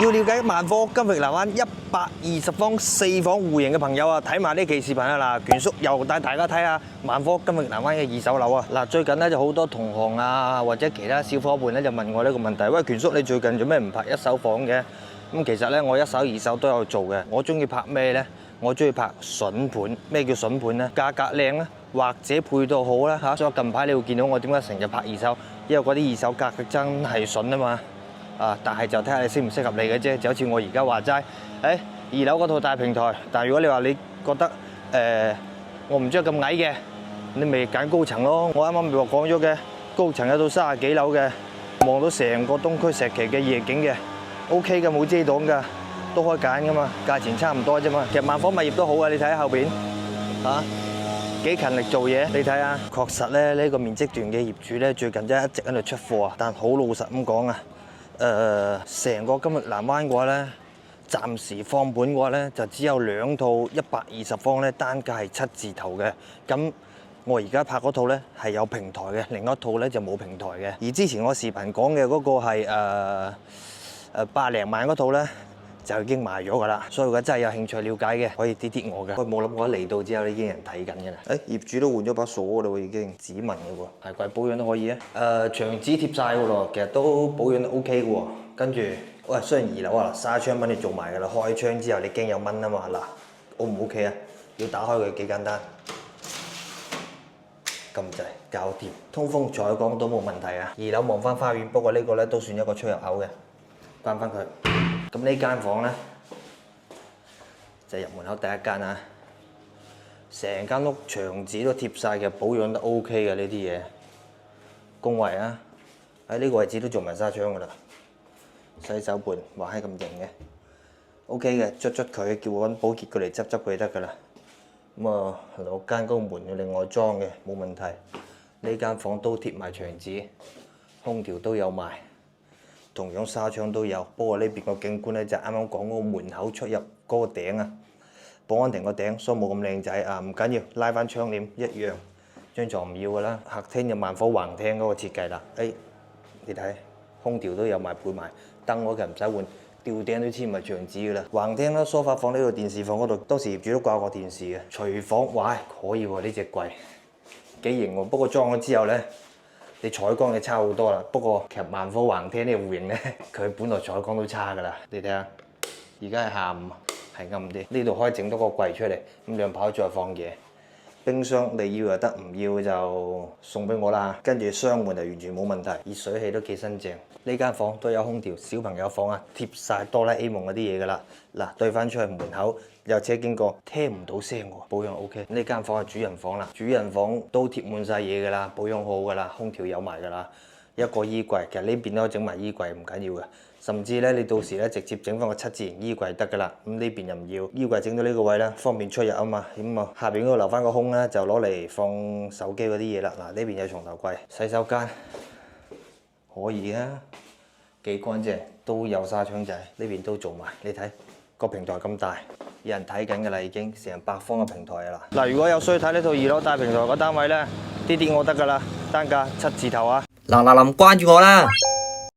要了解萬科金域南灣120方4房戶型嘅朋友啊，睇埋呢期視頻啊！嗱，權叔又帶大家睇下萬科金域南灣嘅二手樓啊！嗱，最近咧就好多同行啊，或者其他小伙伴咧就問我呢個問題：喂，權叔你最近做咩唔拍一手房嘅？咁其實咧我一手二手都有做嘅。我中意拍咩咧？我中意拍筍盤。咩叫筍盤咧？價格靚咧，或者配套好啦嚇。所以近排你會見到我點解成日拍二手，因為嗰啲二手價格真係筍啊嘛。但係就睇下你適唔適合你嘅啫，就好似我而家話齋，2樓嗰套大平台，但係如果你話你覺得我唔中意咁矮嘅，你咪揀高層咯。我啱啱咪話講咗嘅，高層有到30幾樓嘅，望到成個東區石岐嘅夜景嘅 ，OK 嘅冇遮擋㗎，都可以揀㗎嘛，價錢差唔多啫嘛。其實萬科物業都好啊，你睇下後邊嚇幾勤力做嘢，你睇下，確實咧呢個面積段嘅業主咧最近真係一直喺度出貨啊，但好老實咁講啊。成個金域南灣嘅話咧，暫時放盤嘅話咧，就只有2套120方咧，單價係7字頭嘅。咁我而家拍嗰套咧係有平台嘅，另一套咧就冇平台嘅。而之前我視頻講嘅嗰個係百零萬嗰套咧，就已經賣咗㗎啦。所以如果真係有興趣了解嘅，可以啲我嘅。我冇諗過嚟到之後已經有人睇緊㗎啦。業主都換咗把鎖㗎啦喎，已經指紋㗎喎，鞋櫃保養都可以啊。牆紙貼晒㗎咯，其實都保養得 OK 㗎喎。跟住，喂，雖然2樓啊，紗窗幫你做埋㗎啦，開窗之後你驚有蚊啊嘛。嗱，O 唔 OK啊？要打開佢幾簡單，撳掣搞掂，通風採光都冇問題啊。2樓望翻花園，不過呢個咧都算一個出入口嘅，關翻佢。咁呢間房咧就入門口第一間啊，成間屋牆紙都貼晒嘅，保養得 OK 嘅呢啲嘢。公衞啊，喺呢個位置都做埋紗窗㗎啦。洗手盆話係咁型嘅 ，OK 嘅，捽佢，叫我揾保潔過嚟執佢就得㗎啦。咁啊，落間嗰個門要另外裝嘅，冇問題。呢間房都貼埋牆紙，空調都有埋。同樣紗窗都有，不過呢邊個景觀咧就啱啱講嗰個門口出入嗰個頂啊，保安亭個頂，所以冇咁靚仔啊，唔緊要，拉翻窗簾一樣，張床唔要㗎啦。客廳就萬科橫廳嗰個設計啦，你睇，空調都有埋配埋，燈嗰個唔使換，吊頂都黐埋牆紙㗎啦。橫廳啦，梳化房呢度電視房嗰度，當時業主都掛過電視嘅。廚房，哇，可以喎，呢隻櫃幾型喎，不過裝咗之後咧。你採光就差好多啦，不過其實萬科橫廳呢個戶型咧，佢本來採光都差㗎啦。你睇下，而家係下午，係暗啲。呢度可以整多個櫃出嚟，咁兩排再放嘢。冰箱你要就得，唔要就送俾我啦。跟住雙門就完全冇問題，熱水器都幾新淨。呢間房都有空調，小朋友房啊，貼晒哆啦 A 夢嗰啲嘢㗎啦。嗱，對翻出去門口有車經過，聽唔到聲喎，保養 OK。呢間房係主人房啦，主人房都貼滿晒嘢㗎啦，保養好㗎啦，空調有埋㗎啦。一個衣櫃，其實呢邊都可以整埋衣櫃，唔緊要嘅。甚至咧，你到時咧直接整翻個7字形衣櫃得㗎啦。咁呢邊又唔要，衣櫃整到呢個位咧，方便出入啊嘛。咁啊，下邊嗰度留翻個空咧，就攞嚟放手機嗰啲嘢啦。嗱，呢邊有床頭櫃，洗手間可以啊，幾乾淨，都有紗窗仔，呢邊都做埋。你睇個平台咁大，有人睇緊㗎啦，已經成100方嘅平台啊啦。嗱，如果有需睇呢套2樓大平台個單位咧，啲我得㗎啦，單價7字頭啊。嗱，關注我啦！